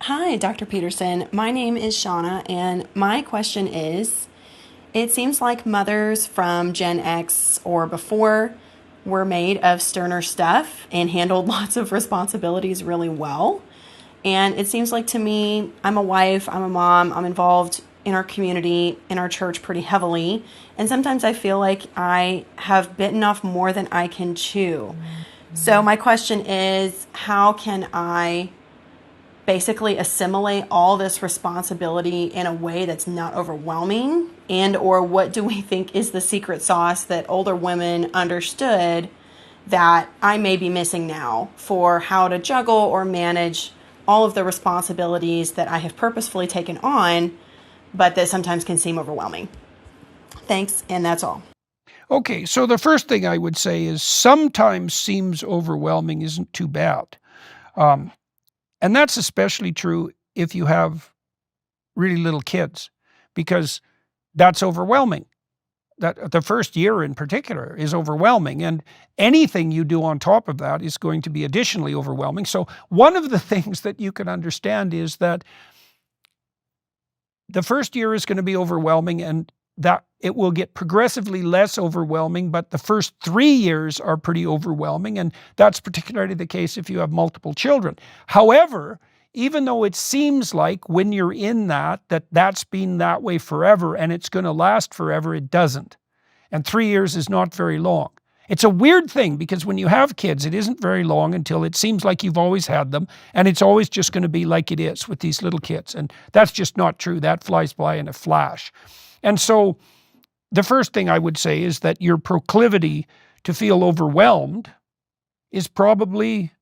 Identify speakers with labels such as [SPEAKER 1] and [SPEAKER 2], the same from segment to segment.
[SPEAKER 1] Hi, Dr. Peterson. My name is Shauna, and my question is it seems like mothers from Gen X or before were made of sterner stuff and handled lots of responsibilities really well. And it seems like to me, I'm a wife, I'm a mom, I'm involved in our community, in our church pretty heavily. And sometimes I feel like I have bitten off more than I can chew. So, my question is how can I basically assimilate all this responsibility in a way that's not overwhelming? And or what do we think is the secret sauce that older women understood that I may be missing now for how to juggle or manage all of the responsibilities that I have purposefully taken on, but that sometimes can seem overwhelming? Thanks, and that's all.
[SPEAKER 2] Okay, so the first thing I would say is sometimes seems overwhelming isn't too bad. Um, and that's especially true if you have really little kids, because that's overwhelming. That the first year in particular is overwhelming, and anything you do on top of that is going to be additionally overwhelming. So one of the things that you can understand is that the first year is going to be overwhelming, and that it will get progressively less overwhelming, but the first 3 years are pretty overwhelming, and that's particularly the case if you have multiple children. However, even though it seems like when you're in that's been that way forever and it's going to last forever, it doesn't. And 3 years is not very long. It's a weird thing because when you have kids, it isn't very long until it seems like you've always had them, and it's always just going to be like it is with these little kids. And that's just not true. That flies by in a flash. And so the first thing I would say is that your proclivity to feel overwhelmed is probably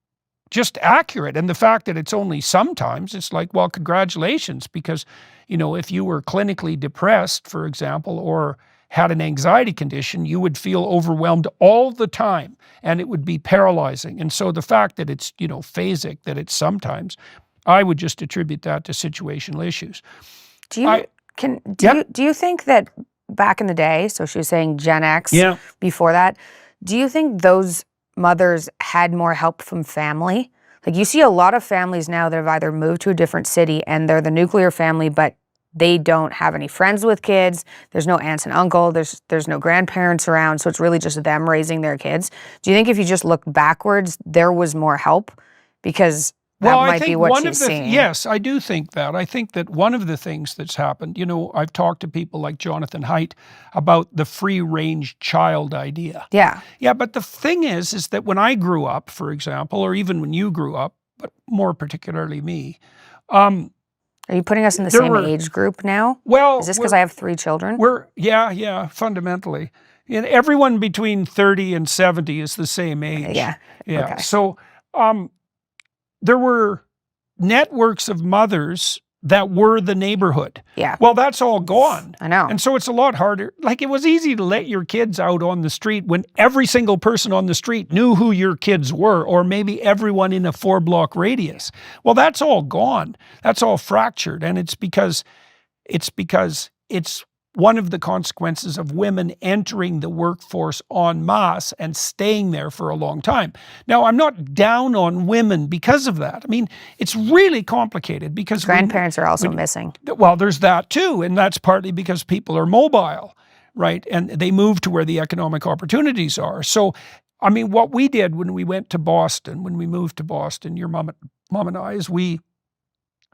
[SPEAKER 2] just accurate. And the fact that it's only sometimes, it's like, well, congratulations, because, if you were clinically depressed, for example, or had an anxiety condition, you would feel overwhelmed all the time and it would be paralyzing. And so the fact that it's, phasic, that it's sometimes, I would just attribute that to situational issues.
[SPEAKER 3] Do you
[SPEAKER 2] I,
[SPEAKER 3] can do
[SPEAKER 2] yeah,
[SPEAKER 3] you do you think that back in the day, so she was saying Gen X
[SPEAKER 2] yeah.
[SPEAKER 3] before that, do you think those mothers had more help from family? Like you see a lot of families now that have either moved to a different city and they're the nuclear family, but they don't have any friends with kids. There's no aunts and uncle. There's no grandparents around. So it's really just them raising their kids. Do you think if you just look backwards, there was more help? Because that
[SPEAKER 2] Well, I
[SPEAKER 3] might be
[SPEAKER 2] think
[SPEAKER 3] what
[SPEAKER 2] one
[SPEAKER 3] she's
[SPEAKER 2] of the,
[SPEAKER 3] seeing.
[SPEAKER 2] yes, I do think that. I think that one of the things that's happened, I've talked to people like Jonathan Haidt about the free range child idea.
[SPEAKER 3] Yeah.
[SPEAKER 2] Yeah, but the thing is that when I grew up, for example, or even when you grew up, but more particularly me, um,
[SPEAKER 3] Are you putting us in the
[SPEAKER 2] there
[SPEAKER 3] same
[SPEAKER 2] were,
[SPEAKER 3] age group now? Is
[SPEAKER 2] well,
[SPEAKER 3] this because I have 3 children?
[SPEAKER 2] yeah, fundamentally. And everyone between 30 and 70 is the same age.
[SPEAKER 3] Yeah.
[SPEAKER 2] Yeah.
[SPEAKER 3] Okay.
[SPEAKER 2] So, um, there were networks of mothers that were the neighborhood.
[SPEAKER 3] Yeah.
[SPEAKER 2] Well, that's all gone.
[SPEAKER 3] I know.
[SPEAKER 2] And so it's a lot harder. Like it was easy to let your kids out on the street when every single person on the street knew who your kids were, or maybe everyone in a 4-block radius. Well, that's all gone. That's all fractured. And it's one of the consequences of women entering the workforce en masse and staying there for a long time. Now, I'm not down on women because of that. I mean, it's really complicated because
[SPEAKER 3] Grandparents are also missing.
[SPEAKER 2] well, there's that too, and that's partly because people are mobile, right? And they move to where the economic opportunities are. So, I mean, what we did when we went to Boston, when we moved to Boston, your mom and I, is we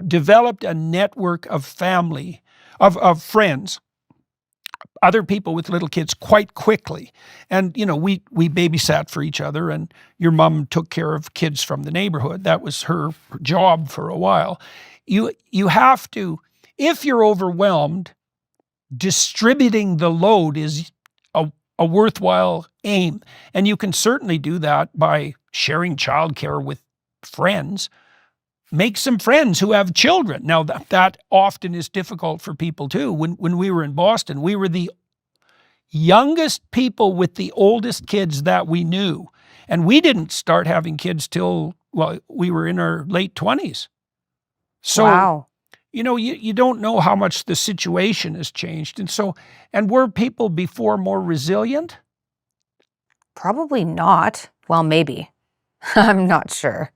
[SPEAKER 2] developed a network of family, of friends, other people with little kids quite quickly. And, we babysat for each other, and your mom took care of kids from the neighborhood. That was her job for a while. You have to, if you're overwhelmed, distributing the load is a worthwhile aim. And you can certainly do that by sharing childcare with friends. Make some friends who have children. Now, that often is difficult for people too. When we were in Boston, we were the youngest people with the oldest kids that we knew. And we didn't start having kids till, well, we were in our late 20s. So,
[SPEAKER 3] Wow.
[SPEAKER 2] you don't know how much the situation has changed. And were people before more resilient?
[SPEAKER 3] Probably not. Well, maybe. I'm not sure.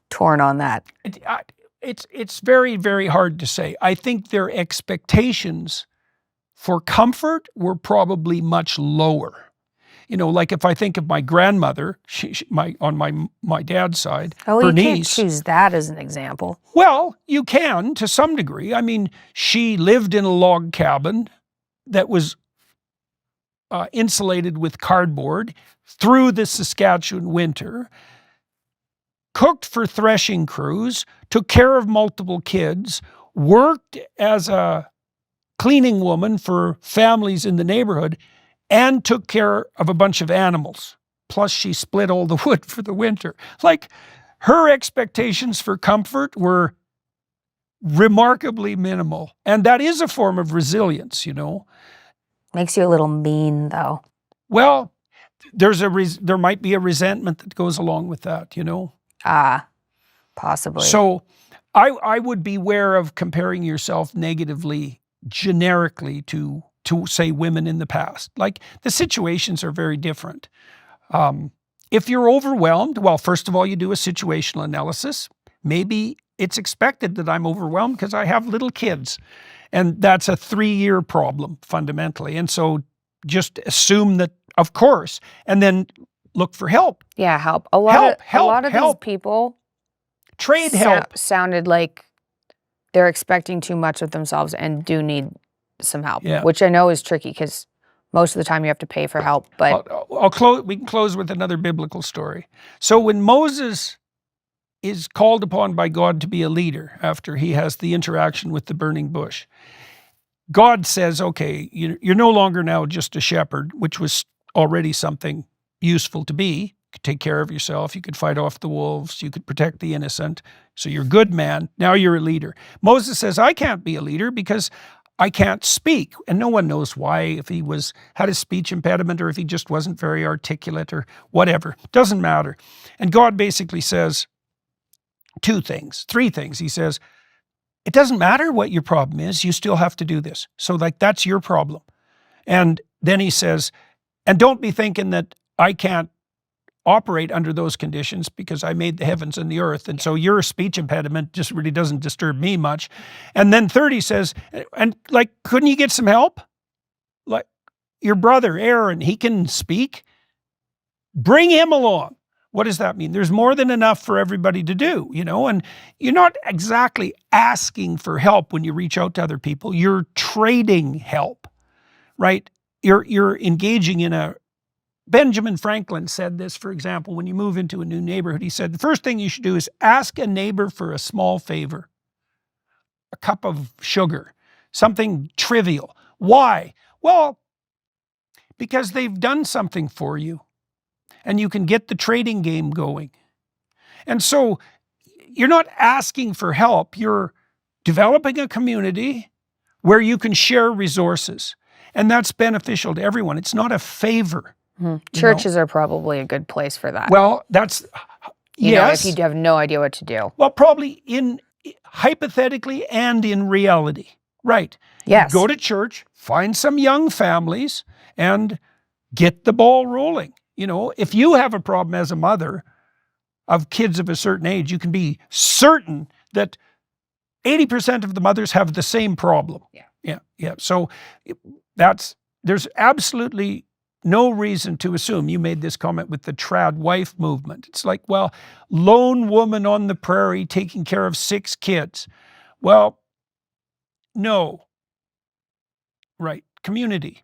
[SPEAKER 3] Torn on that.
[SPEAKER 2] It, I, it's very, very hard to say. I think their expectations for comfort were probably much lower. Like if I think of my grandmother, on my dad's side,
[SPEAKER 3] Oh,
[SPEAKER 2] her
[SPEAKER 3] you can't
[SPEAKER 2] niece.
[SPEAKER 3] choose that as an example.
[SPEAKER 2] Well, you can to some degree. I mean, she lived in a log cabin that was insulated with cardboard through the Saskatchewan winter, cooked for threshing crews, took care of multiple kids, worked as a cleaning woman for families in the neighborhood, and took care of a bunch of animals. Plus she split all the wood for the winter. Like, her expectations for comfort were remarkably minimal. And that is a form of resilience,
[SPEAKER 3] Makes you a little mean, though.
[SPEAKER 2] Well, there might be a resentment that goes along with that,
[SPEAKER 3] Possibly.
[SPEAKER 2] So I would beware of comparing yourself negatively, generically to say women in the past. Like, the situations are very different. If you're overwhelmed, well, first of all, you do a situational analysis. Maybe it's expected that I'm overwhelmed because I have little kids. And that's a 3-year problem fundamentally. And so just assume that, of course, and then look for help.
[SPEAKER 3] Yeah, help. A lot of these people
[SPEAKER 2] trade help.
[SPEAKER 3] Sounded like they're expecting too much of themselves and do need some help, which I know is tricky because most of the time you have to pay for help. But
[SPEAKER 2] we can close with another biblical story. So when Moses is called upon by God to be a leader after he has the interaction with the burning bush, God says, okay, you're no longer now just a shepherd, which was already something useful to be. You could take care of yourself. You could fight off the wolves. You could protect the innocent. So you're a good man. Now you're a leader. Moses says, I can't be a leader because I can't speak. And no one knows why, if he had a speech impediment or if he just wasn't very articulate or whatever. Doesn't matter. And God basically says three things. He says, it doesn't matter what your problem is, you still have to do this. So that's your problem. And then he says, and don't be thinking that I can't operate under those conditions because I made the heavens and the earth. And so your speech impediment just really doesn't disturb me much. And then third, he says, and couldn't you get some help? Like your brother, Aaron, he can speak. Bring him along. What does that mean? There's more than enough for everybody to do, and you're not exactly asking for help when you reach out to other people. You're trading help, right? You're engaging in Benjamin Franklin said this, for example, when you move into a new neighborhood, he said, the first thing you should do is ask a neighbor for a small favor, a cup of sugar, something trivial. Why? Well, because they've done something for you. And you can get the trading game going. And so you're not asking for help. You're developing a community where you can share resources. And that's beneficial to everyone. It's not a favor.
[SPEAKER 3] Churches are probably a good place for that.
[SPEAKER 2] Well, that's, yes.
[SPEAKER 3] If you have no idea what to do.
[SPEAKER 2] Well, probably hypothetically and in reality. Right.
[SPEAKER 3] Yes.
[SPEAKER 2] You go to church, find some young families, and get the ball rolling. If you have a problem as a mother of kids of a certain age, you can be certain that 80% of the mothers have the same problem. Yeah. So there's absolutely no reason to assume. You made this comment with the trad wife movement. It's like, well, lone woman on the prairie taking care of 6 kids. Well, no. Right. Community.